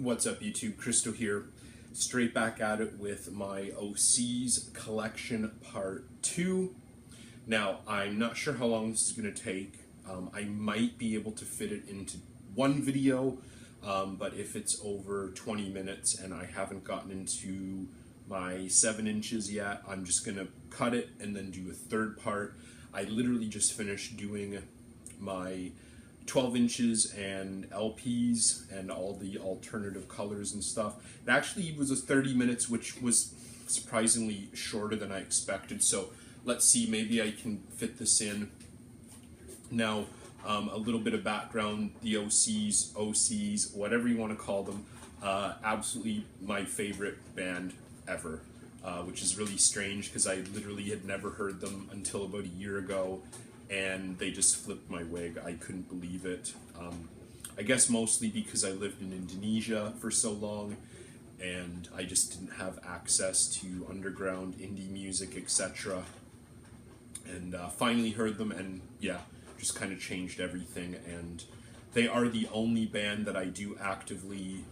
What's up, YouTube? Crystal here. Straight back at it with my OCs collection part 2. Now, I'm not sure how long this is going to take. I might be able to fit it into one video, but if it's over 20 minutes and I haven't gotten into my 7 inches yet, I'm just going to cut it and then do a third part. I literally just finished doing my 12 inches and LPs and all the alternative colors and stuff. It actually was a 30 minutes, which was surprisingly shorter than I expected. So let's see, maybe I can fit this in. Now, a little bit of background, the OCs, whatever you want to call them, absolutely my favorite band ever, which is really strange because I literally had never heard them until about a year ago. And they just flipped my wig. I couldn't believe it. I guess mostly because I lived in Indonesia for so long and I just didn't have access to underground indie music, etc. And finally heard them, and yeah, just kind of changed everything. And they are the only band that I do actively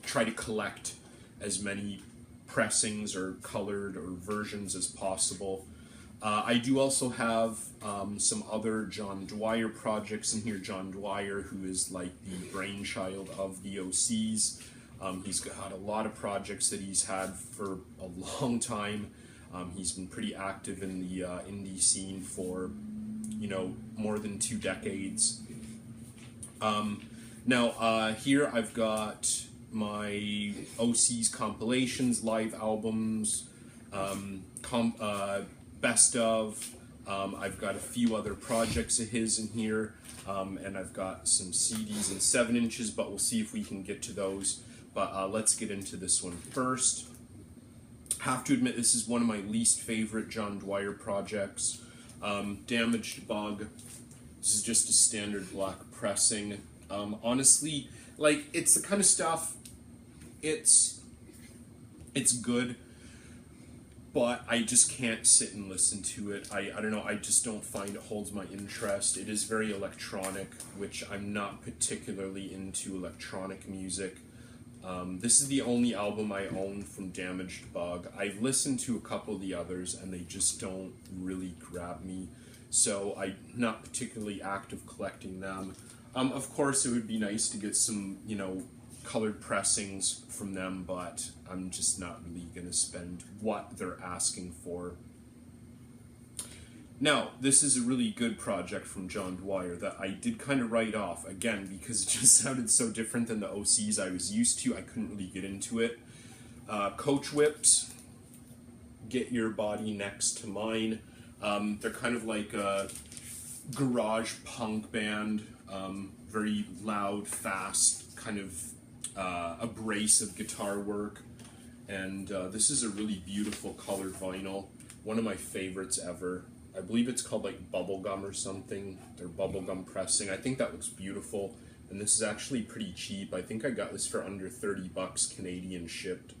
try to collect as many pressings or colored or versions as possible. I do also have some other John Dwyer projects in here. John Dwyer, who is like the brainchild of the OCs. He's got a lot of projects that he's had for a long time. He's been pretty active in the indie scene for, more than 2 decades. Now, here I've got my OCs compilations, live albums, best of. I've got a few other projects of his in here, and I've got some CDs in 7 inches, but we'll see if we can get to those. But let's get into this one first. Have to admit, this is one of my least favorite John Dwyer projects. Damaged Bug. This is just a standard black pressing. Honestly, like, it's the kind of stuff, it's good, but I just can't sit and listen to it. I don't know, I just don't find it holds my interest. It is very electronic, which I'm not particularly into electronic music. This is the only album I own from Damaged Bug. I've listened to a couple of the others and they just don't really grab me, so I'm not particularly active collecting them. Of course, it would be nice to get some, colored pressings from them, but I'm just not really going to spend what they're asking for. Now, this is a really good project from John Dwyer that I did kind of write off, again, because it just sounded so different than the OCs I was used to. I couldn't really get into it. Coach Whips, Get Your Body Next to Mine. They're kind of like a garage punk band, very loud, fast, kind of abrasive guitar work, and this is a really beautiful colored vinyl, one of my favorites ever. I believe it's called like Bubblegum or something, their Bubblegum pressing. I think that looks beautiful, and this is actually pretty cheap. I think I got this for under 30 bucks Canadian shipped,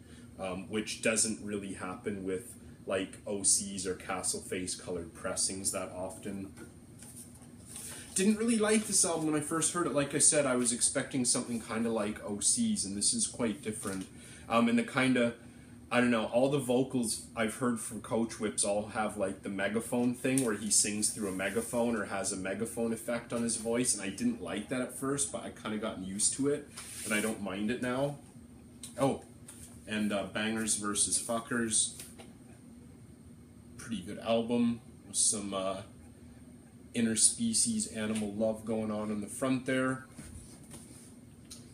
which doesn't really happen with like OCs or Castle Face colored pressings that often. Didn't really like this album when I first heard it. Like I said, I was expecting something kind of like OCs, and this is quite different. And the kind of, I don't know, all the vocals I've heard from Coach Whips all have like the megaphone thing where he sings through a megaphone or has a megaphone effect on his voice, and I didn't like that at first, but I kind of gotten used to it, and I don't mind it now. Oh, and Bangers vs. Fuckers. Pretty good album with some interspecies animal love going on in the front there.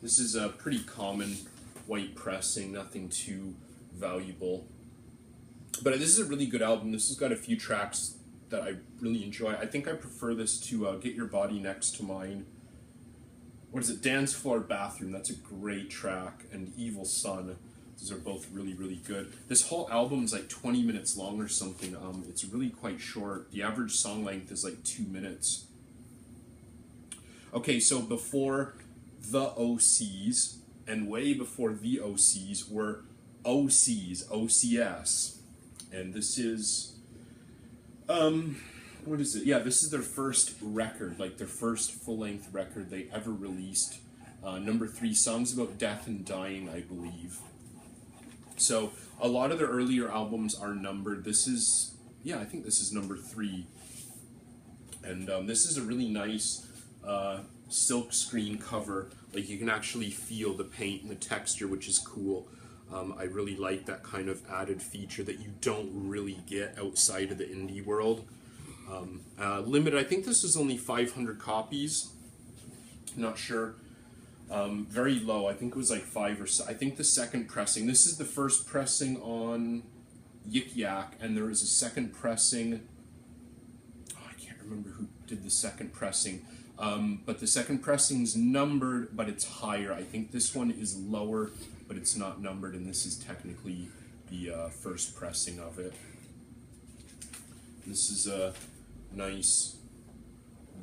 This is a pretty common white pressing, nothing too valuable. But this is a really good album. This has got a few tracks that I really enjoy. I think I prefer this to Get Your Body Next to Mine. What is it? Dance Floor Bathroom. That's a great track. And Evil Sun. These are both really, really good. This whole album is like 20 minutes long or something. It's really quite short. The average song length is like 2 minutes. Okay, so before the OCs and way before the OCs were OCs, OCS. And this is, what is it? Yeah, this is their first record, like their first full-length record they ever released. Number 3, Songs About Death and Dying, I believe. So a lot of their earlier albums are numbered. This is, yeah, I think this is number 3. And this is a really nice silk screen cover. Like, you can actually feel the paint and the texture, which is cool. I really like that kind of added feature that you don't really get outside of the indie world. Limited, I think this is only 500 copies. Not sure. Very low, I think it was like 5 or so. I think the second pressing, this is the first pressing on Yik Yak, and there is a second pressing, oh, I can't remember who did the second pressing, but the second pressing's numbered, but it's higher. I think this one is lower, but it's not numbered, and this is technically the first pressing of it. This is a nice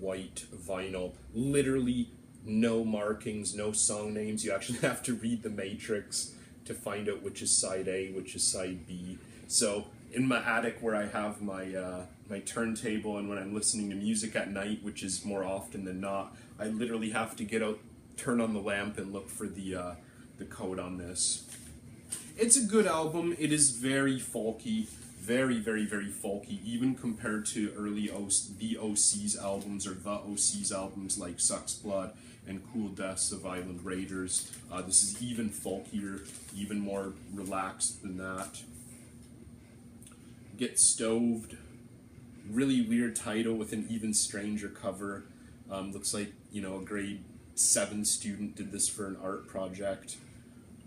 white vinyl, literally no markings, no song names. You actually have to read the matrix to find out which is side A, which is side B. So in my attic where I have my my turntable, and when I'm listening to music at night, which is more often than not, I literally have to get out, turn on the lamp, and look for the code on this. It's a good album. It is very folky, very, very, very folky, even compared to early the OC's albums, or the OC's albums like Sucks Blood and Cool Deaths of Island Raiders. This is even folkier, even more relaxed than that. Get Stoved, really weird title with an even stranger cover. Looks like, you know, a grade 7 student did this for an art project.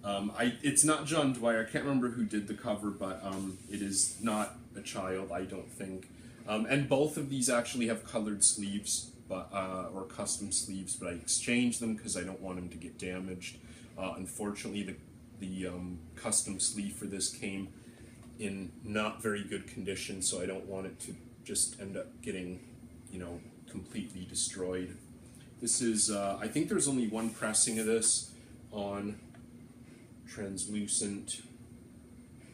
It's not John Dwyer. I can't remember who did the cover, but it is not a child, I don't think. And both of these actually have colored sleeves, but or custom sleeves, but I exchanged them because I don't want them to get damaged. Unfortunately, the custom sleeve for this came in not very good condition, so I don't want it to just end up getting, you know, completely destroyed. This is, I think there's only one pressing of this on translucent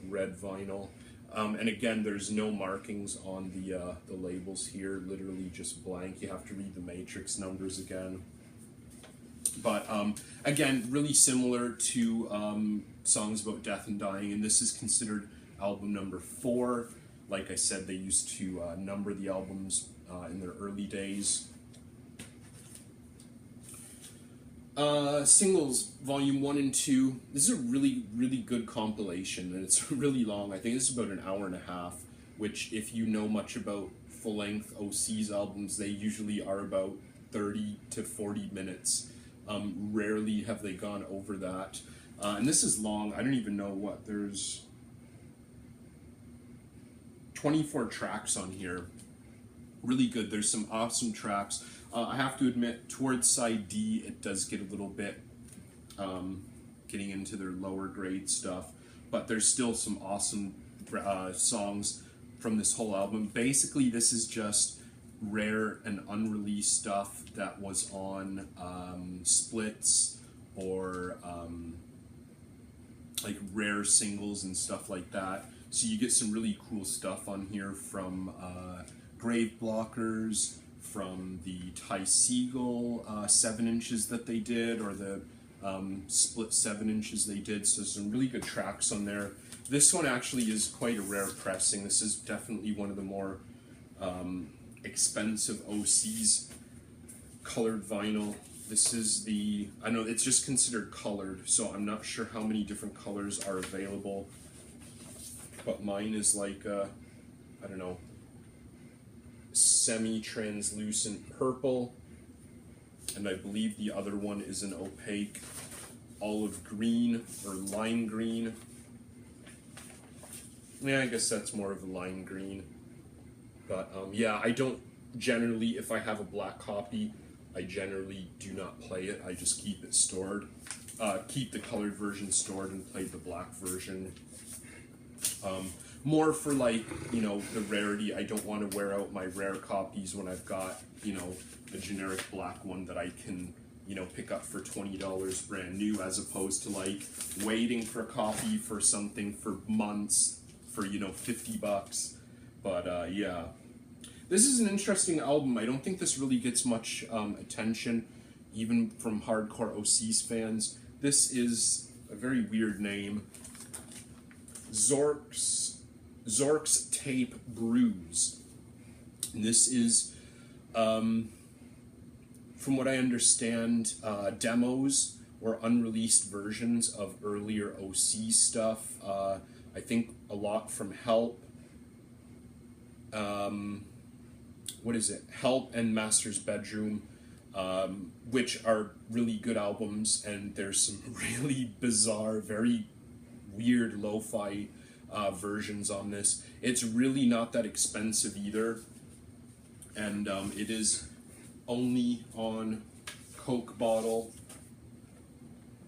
red vinyl, and again, there's no markings on the labels here, literally just blank. You have to read the matrix numbers again. But again, really similar to Songs About Death and Dying, and this is considered album number 4. Like I said, they used to number the albums in their early days. Singles, volume 1 and 2. This is a really, really good compilation, and it's really long. I think this is about an hour and a half, which, if you know much about full-length OC's albums, they usually are about 30 to 40 minutes. Rarely have they gone over that. And this is long. I don't even know what. There's 24 tracks on here. Really good. There's some awesome tracks. I have to admit, towards side D, it does get a little bit getting into their lower grade stuff, but there's still some awesome songs from this whole album. Basically, this is just rare and unreleased stuff that was on splits or like rare singles and stuff like that. So you get some really cool stuff on here from Grave Blockers, from the Ty Segall 7 inches that they did, or the split 7 inches they did. So some really good tracks on there. This one actually is quite a rare pressing. This is definitely one of the more expensive OC's colored vinyl. This is the, I know it's just considered colored, so I'm not sure how many different colors are available, but mine is like, I don't know, semi-translucent purple, and I believe the other one is an opaque olive green or lime green. Yeah, I guess that's more of a lime green. But yeah, I don't generally, if I have a black copy, I generally do not play it. I just keep it stored. Keep the colored version stored and play the black version. More for, like, you know, the rarity. I don't want to wear out my rare copies when I've got, you know, a generic black one that I can, you know, pick up for $20 brand new, as opposed to, like, waiting for a copy for something for months for, you know, $50. But yeah, this is an interesting album. I don't think this really gets much attention. even from hardcore OCs fans. This is a very weird name. Zork's Tape Bruise. And this is, from what I understand, demos or unreleased versions of earlier OC stuff. I think a lot from Help. What is it? Help and Master's Bedroom, which are really good albums, and there's some really bizarre, very weird lo-fi versions on this. It's really not that expensive either, and it is only on Coke bottle,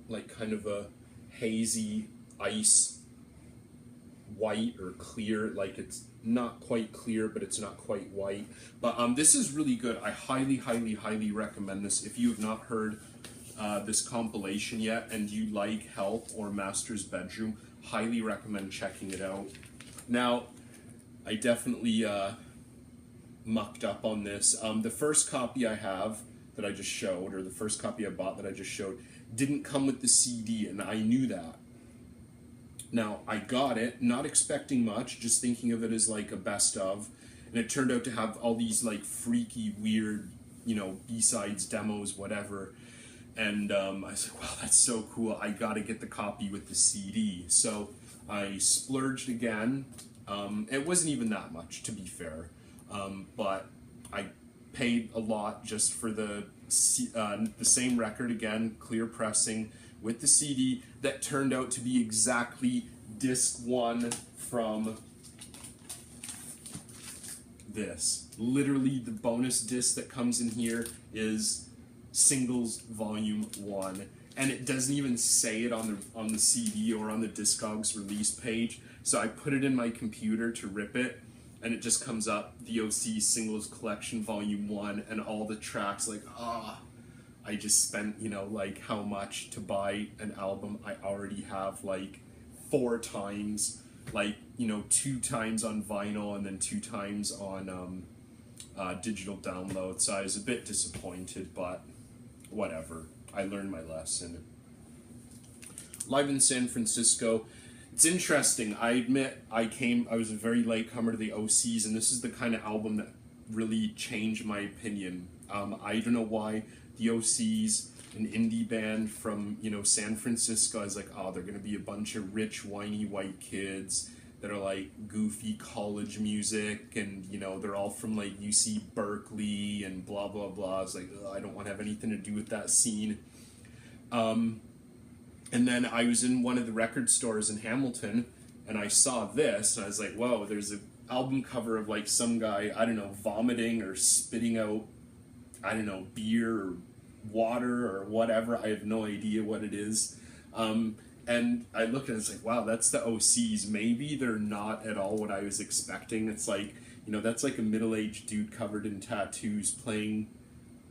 like kind of a hazy ice white or clear, like it's not quite clear but it's not quite white, but this is really good. I highly recommend this. If you have not heard this compilation yet and you like Help or Master's Bedroom, highly recommend checking it out. Now, I definitely mucked up on this. The first copy I have that I just showed, or the first copy I bought that I just showed, didn't come with the CD, and I knew that. Now, I got it, not expecting much, just thinking of it as like a best of, and it turned out to have all these like freaky, weird, you know, B-sides, demos, whatever, and I was like, wow, that's so cool, I gotta get the copy with the CD. So I splurged again. It wasn't even that much, to be fair, but I paid a lot just for the same record again, clear pressing, with the CD that turned out to be exactly disc 1 from this. Literally, the bonus disc that comes in here is Singles Volume 1, and it doesn't even say it on the CD or on the Discogs release page. So I put it in my computer to rip it, and it just comes up, the OC Singles Collection Volume 1, and all the tracks, like, I just spent, you know, like, how much to buy an album I already have, like, 4 times, like, you know, 2 times on vinyl and then 2 times on digital download. So I was a bit disappointed, but whatever. I learned my lesson. Live in San Francisco. It's interesting. I admit I was a very late comer to the OCs, and this is the kind of album that really changed my opinion. I don't know why. The OCs, an indie band from, you know, San Francisco. I was like, oh, they're gonna be a bunch of rich, whiny white kids that are like goofy college music, and, you know, they're all from like UC Berkeley and blah blah blah. I was like, I don't want to have anything to do with that scene. And then I was in one of the record stores in Hamilton, and I saw this, and I was like, whoa, there's an album cover of like some guy, I don't know, vomiting or spitting out, I don't know, beer or water or whatever. I have no idea what it is. And I looked at it, it's like, wow, that's the OCs. Maybe they're not at all what I was expecting. It's like, you know, that's like a middle-aged dude covered in tattoos playing,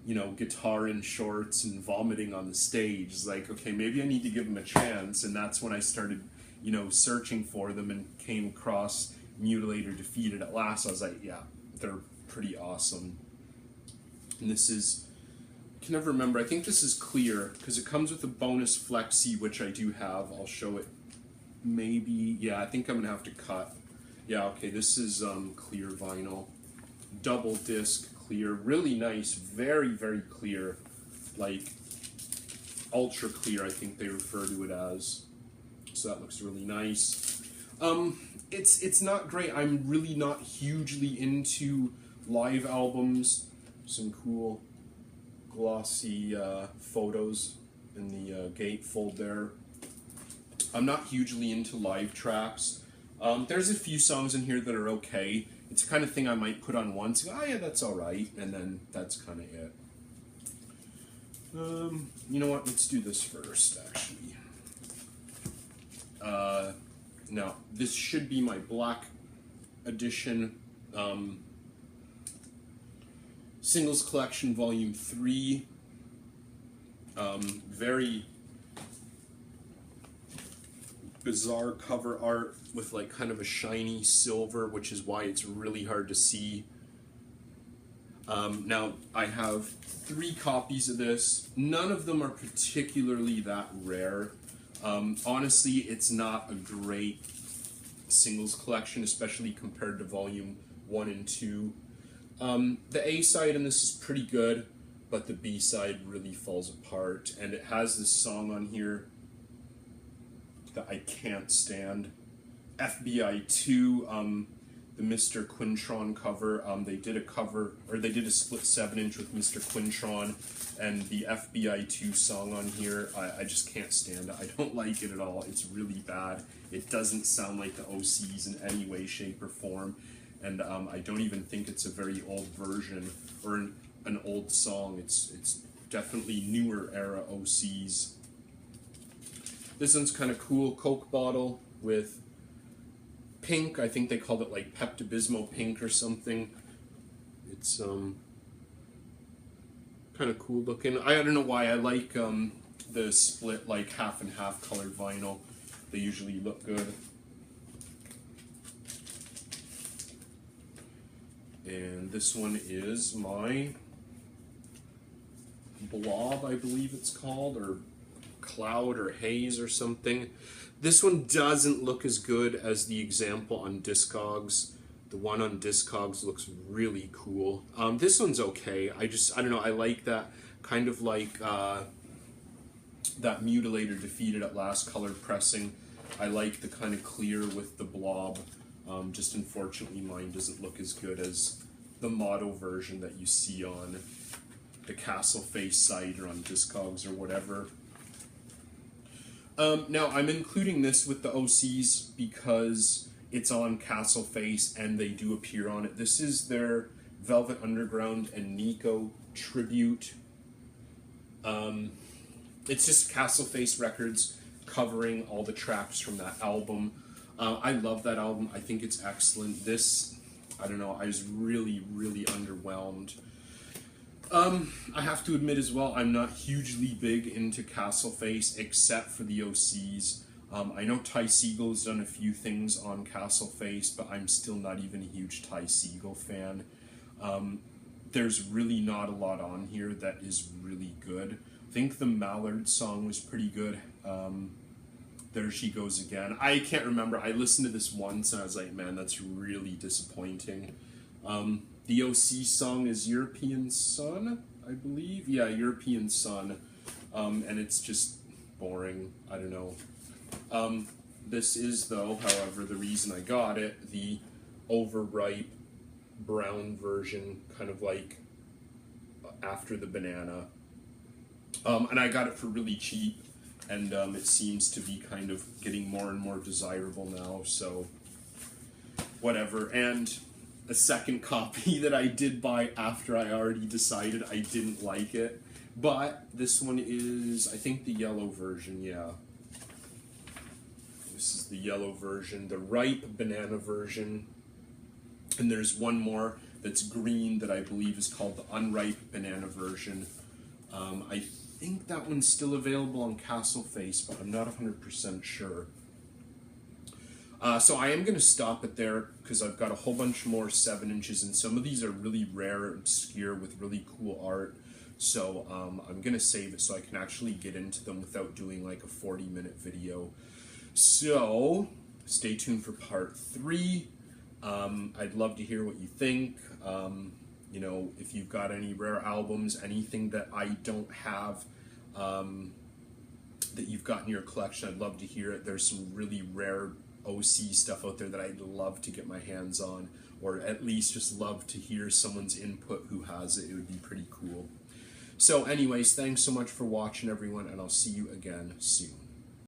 you know, guitar in shorts and vomiting on the stage. It's like, okay, maybe I need to give them a chance. And that's when I started, you know, searching for them and came across Mutilator Defeated at last. I was like, yeah, they're pretty awesome. And this is, I can never remember, I think this is clear, because it comes with a bonus flexi, which I do have. I'll show it, maybe, yeah, I think I'm going to have to cut. Yeah, okay, this is clear vinyl, double disc clear, really nice, very clear, like ultra clear, I think they refer to it as. So that looks really nice. It's not great. I'm really not hugely into live albums. Some cool glossy photos in the gatefold there. I'm not hugely into live tracks. There's a few songs in here that are okay. It's the kind of thing I might put on once, oh yeah, that's alright, and then that's kind of it. You know what, let's do this first, actually. Now, this should be my black edition. Singles Collection Volume 3. Very bizarre cover art with like kind of a shiny silver, which is why it's really hard to see. Now, I have 3 copies of this. None of them are particularly that rare. Honestly, it's not a great singles collection, especially compared to volume 1 and 2. The A side in this is pretty good, but the B side really falls apart. And it has this song on here that I can't stand. FBI 2, the Mr. Quintron cover. They did a cover, or they did a split 7-inch with Mr. Quintron, and the FBI 2 song on here, I just can't stand it. I don't like it at all. It's really bad. It doesn't sound like the OCs in any way, shape, or form, and I don't even think it's a very old version, or an old song. It's definitely newer era OCs. This one's kind of cool. Coke bottle with pink. I think they called it like Pepto-Bismol pink or something. It's kind of cool looking. I don't know why I like the split like half and half colored vinyl. They usually look good. And this one is my Blob, I believe it's called, or Cloud or Haze or something. This one doesn't look as good as the example on Discogs. The one on Discogs looks really cool. This one's okay. I don't know, I like that kind of like that Mutilator Defeated at Last colored pressing. I like the kind of clear with the blob. Just unfortunately mine doesn't look as good as the Motto version that you see on the Castle Face site or on Discogs or whatever. Now, I'm including this with the OCs because it's on Castle Face and they do appear on it. This is their Velvet Underground and Nico tribute. It's just Castle Face Records covering all the tracks from that album. I love that album. I think it's excellent. This, I don't know, I was really, really underwhelmed. I have to admit as well, I'm not hugely big into Castle Face except for the OCs. I know Ty Segall's done a few things on Castle Face, but I'm still not even a huge Ty Segall fan. There's really not a lot on here that is really good. I think the Mallard song was pretty good. There She Goes Again. I can't remember. I listened to this once and I was like, man, that's really disappointing. The OC song is European Sun, I believe. Yeah, European Sun. And it's just boring. I don't know. This is, though, however, the reason I got it, the overripe brown version, kind of like After the Banana. And I got it for really cheap, and it seems to be kind of getting more and more desirable now, so whatever. And a second copy that I did buy after I already decided I didn't like it, but this one is, I think, the yellow version, yeah. This is the yellow version, the ripe banana version, and there's one more that's green that I believe is called the unripe banana version. I think that one's still available on Castle Face, but I'm not 100% sure. So I am going to stop it there because I've got a whole bunch more 7 inches, and some of these are really rare, obscure, with really cool art. So I'm going to save it so I can actually get into them without doing like a 40-minute video. So stay tuned for part 3. I'd love to hear what you think. You know, if you've got any rare albums, anything that I don't have, that you've got in your collection, I'd love to hear it. There's some really rare OC stuff out there that I'd love to get my hands on, or at least just love to hear someone's input who has it. It would be pretty cool. So anyways, thanks so much for watching, everyone, and I'll see you again soon.